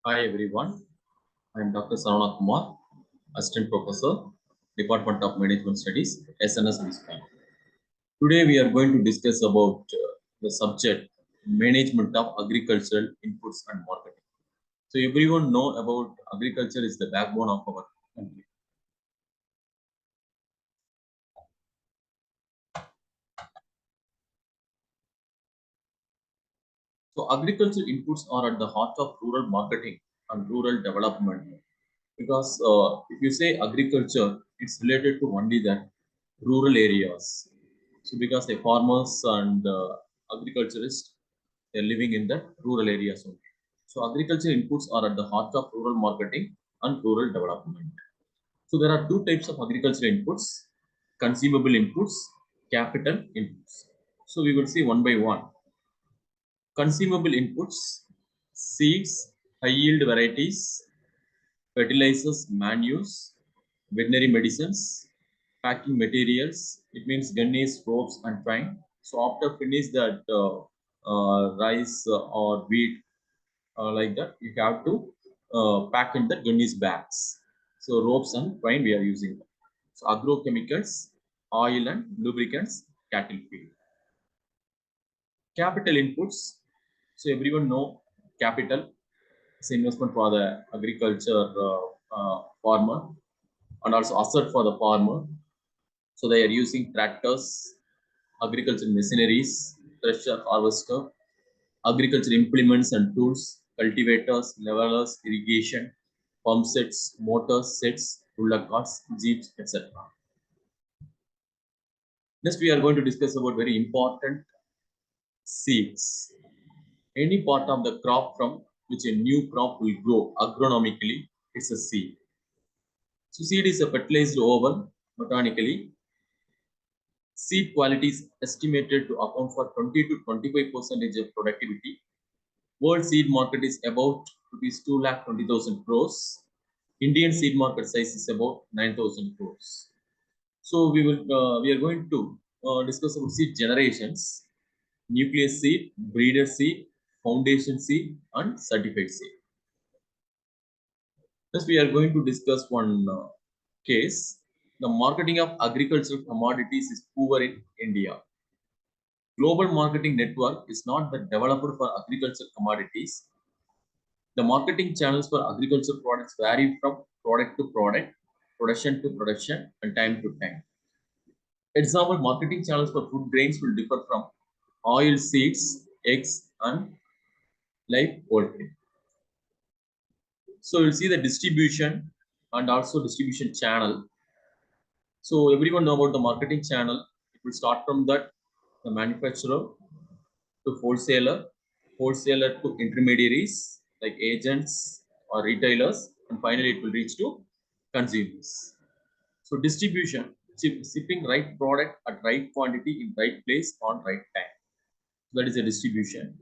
Hi everyone, I am Dr. Sarana Kumar, Assistant Professor, Department of Management Studies, SNS Lisbon. Today we are going to discuss about the subject Management of Agricultural Inputs and Marketing. So everyone know about agriculture is the backbone of our country. So agricultural inputs are at the heart of rural marketing and rural development because if you say agriculture, it's related to only that rural areas. So because the farmers and agriculturists, they're living in the rural areas only. So agriculture inputs are at the heart of rural marketing and rural development. So there are two types of agriculture inputs: consumable inputs, capital inputs. So we will see one by one. Consumable inputs: seeds, high yield varieties, fertilizers, manures, veterinary medicines, packing materials. It means gunnies, ropes, and twine. So after finish that rice or wheat like that, you have to pack in the gunnies bags. So ropes and twine we are using. So agrochemicals, oil and lubricants, cattle feed. Capital inputs. So everyone know capital is investment for the agriculture farmer and also asset for the farmer. So they are using tractors, agriculture machineries, thresher, harvester, agriculture implements and tools, cultivators, levelers, irrigation, pump sets, motors, sets, ruler carts, jeeps, etc. Next, we are going to discuss about very important seeds. Any part of the crop from which a new crop will grow agronomically is a seed. So seed is a fertilized ovum botanically. Seed quality is estimated to account for 20 to 25% of productivity. World seed market is about rupees 2,20,000 crores. Indian seed market size is about 9,000 crores. So we are going to discuss about seed generations: nucleus seed, breeder seed, foundation seed, and certified seed. Thus, we are going to discuss one case. The marketing of agricultural commodities is poor in India. Global marketing network is not the developed for agricultural commodities. The marketing channels for agricultural products vary from product to product, production to production, and time to time. Example, marketing channels for food grains will differ from oil seeds, eggs, and live poultry. So you'll see the distribution and also distribution channel. So everyone know about the marketing channel. It will start from that the manufacturer to wholesaler, wholesaler to intermediaries like agents or retailers, and finally it will reach to consumers. So distribution, shipping right product at right quantity in right place on right time. That is a distribution.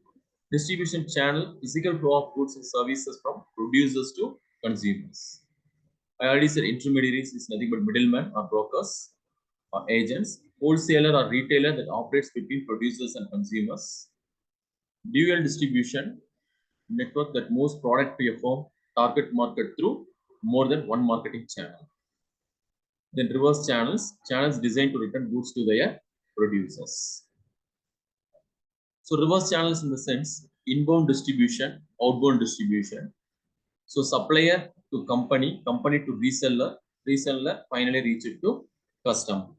Distribution channel, physical flow of goods and services from producers to consumers. I already said intermediaries is nothing but middlemen or brokers or agents. Wholesaler or retailer that operates between producers and consumers. Dual distribution network that moves product to a firm target market through more than one marketing channel. Then reverse channels, channels designed to return goods to their producers. So reverse channels in the sense inbound distribution, outbound distribution. So supplier to company, company to reseller, reseller finally reach it to customer.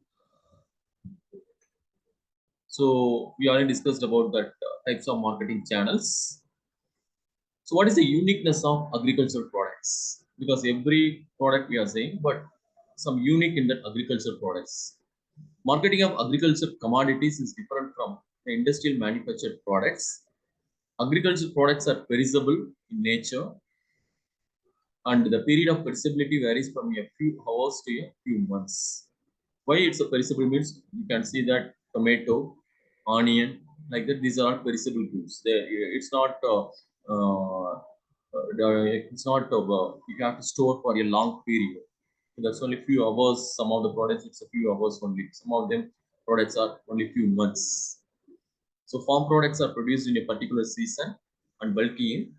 So we already discussed about that types of marketing channels. So what is the uniqueness of agricultural products? Because every product we are saying, but some unique in that agricultural products. Marketing of agricultural commodities is different from the industrial manufactured products. Agricultural products are perishable in nature, and the period of perishability varies from a few hours to a few months. Why it's a perishable means you can see that tomato, onion, like that, these are all perishable goods. It's not you have to store for a long period. So that's only few hours. Some of the products it's a few hours only. Some of them products are only few months. So farm products are produced in a particular season and bulky in